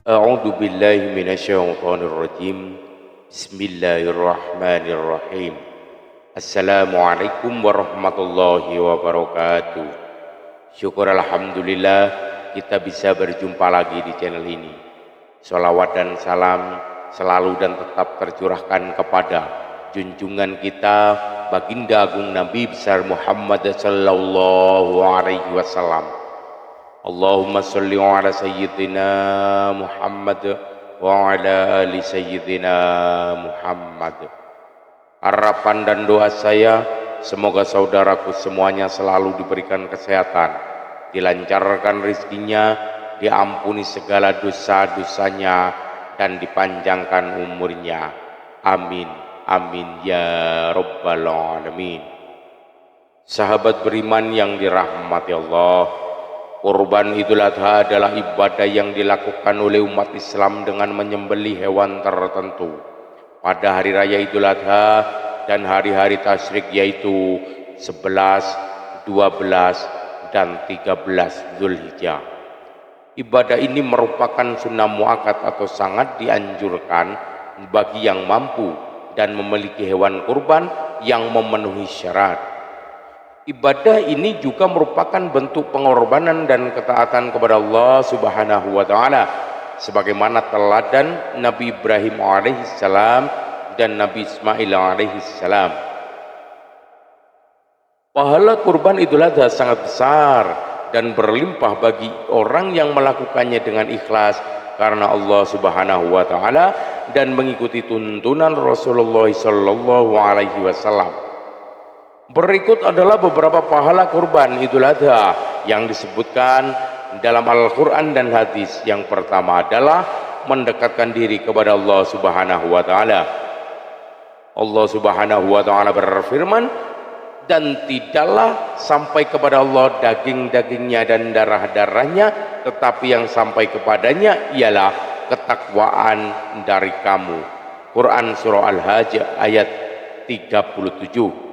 A'udzu billahi minasyaitonir rajim. Bismillahirrahmanirrahim. Assalamualaikum warahmatullahi wabarakatuh. Syukur alhamdulillah kita bisa berjumpa lagi di channel ini. Sholawat dan salam selalu dan tetap tercurahkan kepada junjungan kita Baginda Agung Nabi besar Muhammad sallallahu alaihi wasallam. Allahumma sholli ala sayyidina Muhammad wa ala ali sayyidina Muhammad. Harapan dan doa saya, semoga saudaraku semuanya selalu diberikan kesehatan, dilancarkan rezekinya, diampuni segala dosa-dosanya, dan dipanjangkan umurnya. Amin, amin ya rabbal alamin. Sahabat beriman yang dirahmati Allah, kurban Idul Adha adalah ibadah yang dilakukan oleh umat Islam dengan menyembelih hewan tertentu pada hari raya Idul Adha dan hari-hari tasyrik, yaitu 11, 12, dan 13 Zulhijjah. Ibadah ini merupakan sunnah muakkad atau sangat dianjurkan bagi yang mampu dan memiliki hewan kurban yang memenuhi syarat. Ibadah ini juga merupakan bentuk pengorbanan dan ketaatan kepada Allah Subhanahu wa taala, sebagaimana teladan Nabi Ibrahim alaihissalam dan Nabi Ismail alaihissalam. Pahala kurban Idul Adha sangat besar dan berlimpah bagi orang yang melakukannya dengan ikhlas karena Allah Subhanahu wa taala dan mengikuti tuntunan Rasulullah sallallahu alaihi wasallam. Berikut adalah beberapa pahala kurban Idul Adha yang disebutkan dalam Al-Quran dan hadis. Yang pertama adalah mendekatkan diri kepada Allah Subhanahu wa taala. Allah Subhanahu wa taala berfirman, dan tidaklah sampai kepada Allah daging-dagingnya dan darah-darahnya, tetapi yang sampai kepadanya ialah ketakwaan dari kamu. Quran surah Al-Hajj ayat 37.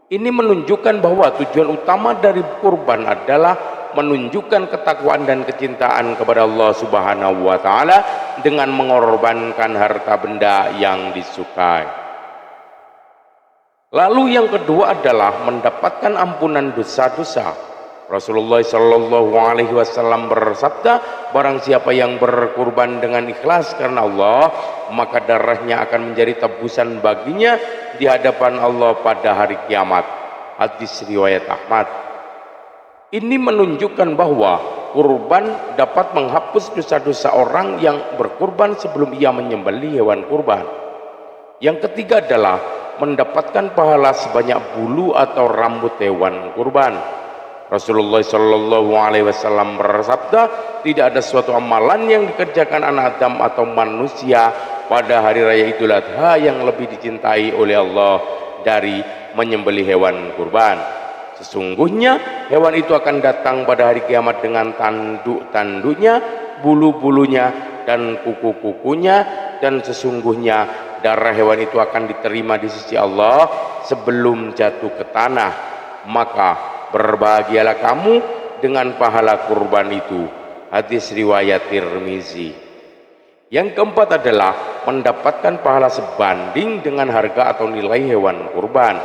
Ini menunjukkan bahwa tujuan utama dari kurban adalah menunjukkan ketakwaan dan kecintaan kepada Allah Subhanahu wa taala dengan mengorbankan harta benda yang disukai. Lalu yang kedua adalah mendapatkan ampunan dosa-dosa. Rasulullah sallallahu alaihi wasallam bersabda, barang siapa yang berkurban dengan ikhlas karena Allah, maka darahnya akan menjadi tebusan baginya di hadapan Allah pada hari kiamat. Hadis riwayat Ahmad. Ini menunjukkan bahwa kurban dapat menghapus dosa-dosa orang yang berkurban sebelum ia menyembelih hewan kurban. Yang ketiga adalah mendapatkan pahala sebanyak bulu atau rambut hewan kurban. Rasulullah Shallallahu Alaihi Wasallam bersabda, tidak ada suatu amalan yang dikerjakan anak Adam atau manusia pada hari raya Idul Adha yang lebih dicintai oleh Allah dari menyembelih hewan kurban. Sesungguhnya hewan itu akan datang pada hari kiamat dengan tanduk-tanduknya, bulu-bulunya, dan kuku-kukunya, dan sesungguhnya darah hewan itu akan diterima di sisi Allah sebelum jatuh ke tanah. Maka berbahagialah kamu dengan pahala kurban itu. Hadis riwayat Tirmizi. Yang keempat adalah mendapatkan pahala sebanding dengan harga atau nilai hewan kurban.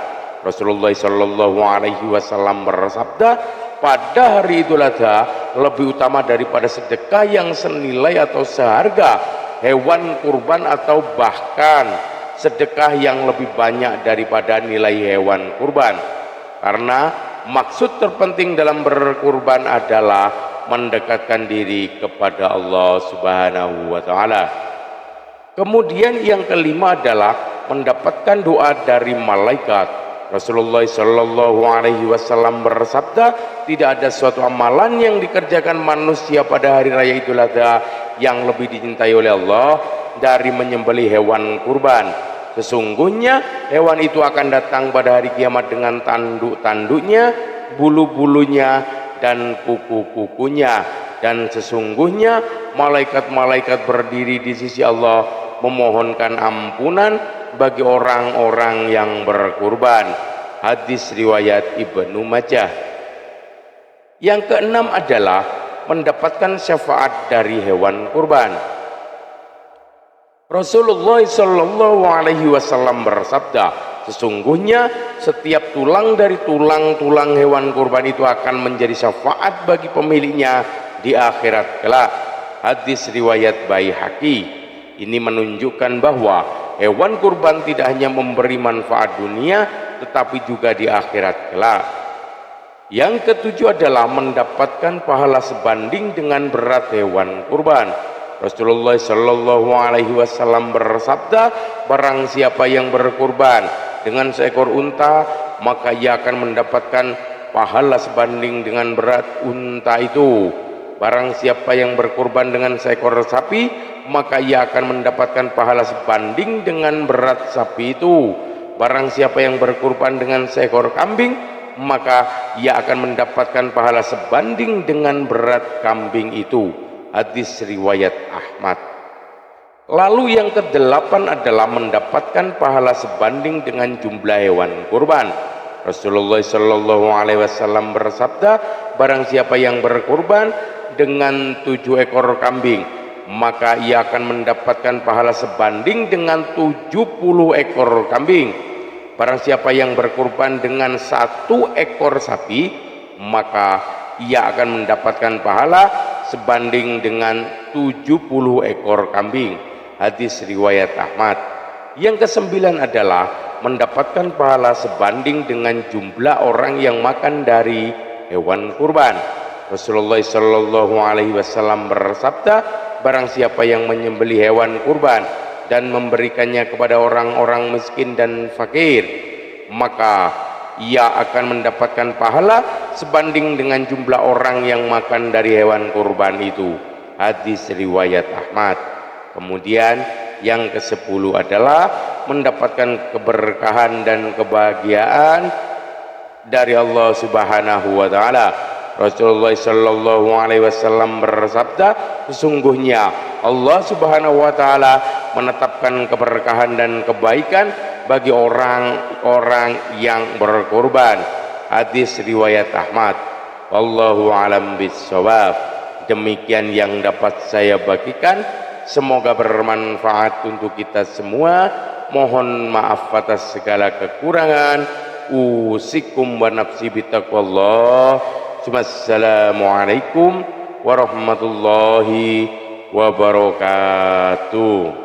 Rasulullah Shallallahu Alaihi Wasallam bersabda, pada hari Idul Adha lebih utama daripada sedekah yang senilai atau seharga hewan kurban, atau bahkan sedekah yang lebih banyak daripada nilai hewan kurban. Karena maksud terpenting dalam berkurban adalah mendekatkan diri kepada Allah Subhanahu wa taala. Kemudian yang kelima adalah mendapatkan doa dari malaikat. Rasulullah Shallallahu Alaihi Wasallam bersabda, tidak ada suatu amalan yang dikerjakan manusia pada hari raya Idul Adha yang lebih dicintai oleh Allah dari menyembelih hewan kurban. Sesungguhnya hewan itu akan datang pada hari kiamat dengan tanduk-tanduknya, bulu-bulunya, dan kuku-kukunya. Dan sesungguhnya malaikat-malaikat berdiri di sisi Allah memohonkan ampunan bagi orang-orang yang berkurban. Hadis riwayat Ibnu Majah. Yang keenam adalah mendapatkan syafaat dari hewan kurban. Rasulullah Shallallahu Alaihi Wasallam bersabda, sesungguhnya setiap tulang dari tulang-tulang hewan kurban itu akan menjadi syafaat bagi pemiliknya di akhirat kelak. Hadis riwayat Baihaqi. Ini menunjukkan bahwa hewan kurban tidak hanya memberi manfaat dunia, tetapi juga di akhirat kelak. Yang ketujuh adalah mendapatkan pahala sebanding dengan berat hewan kurban. Rasulullah Shallallahu Alaihi Wasallam bersabda, barang siapa yang berkurban dengan seekor unta, maka ia akan mendapatkan pahala sebanding dengan berat unta itu. Barang siapa yang berkurban dengan seekor sapi, maka ia akan mendapatkan pahala sebanding dengan berat sapi itu. Barang siapa yang berkurban dengan seekor kambing, maka ia akan mendapatkan pahala sebanding dengan berat kambing itu. Hadis riwayat Ahmad. Lalu yang kedelapan adalah mendapatkan pahala sebanding dengan jumlah hewan kurban. Rasulullah Shallallahu Alaihi Wasallam bersabda, barang siapa yang berkurban dengan 7 ekor kambing, maka ia akan mendapatkan pahala sebanding dengan 70 ekor kambing. Barang siapa yang berkurban dengan 1 ekor sapi, maka ia akan mendapatkan pahala sebanding dengan 70 ekor kambing. Hadis riwayat Ahmad. Yang kesembilan adalah mendapatkan pahala sebanding dengan jumlah orang yang makan dari hewan kurban. Rasulullah Shallallahu Alaihi Wasallam bersabda, barang siapa yang menyembelih hewan kurban dan memberikannya kepada orang-orang miskin dan fakir, maka ia akan mendapatkan pahala sebanding dengan jumlah orang yang makan dari hewan kurban itu. Hadis riwayat Ahmad. Kemudian yang ke-10 adalah mendapatkan keberkahan dan kebahagiaan dari Allah Subhanahu wa taala. Rasulullah Shallallahu Alaihi Wasallam bersabda, sesungguhnya Allah Subhanahu wa taala menetapkan keberkahan dan kebaikan bagi orang-orang yang berkorban. Hadis riwayat Ahmad. Wallahu alam bissawab. Demikian yang dapat saya bagikan, semoga bermanfaat untuk kita semua. Mohon maaf atas segala kekurangan. Usikum wa nafsi bitaqwallah. Assalamualaikum warahmatullahi wabarakatuh.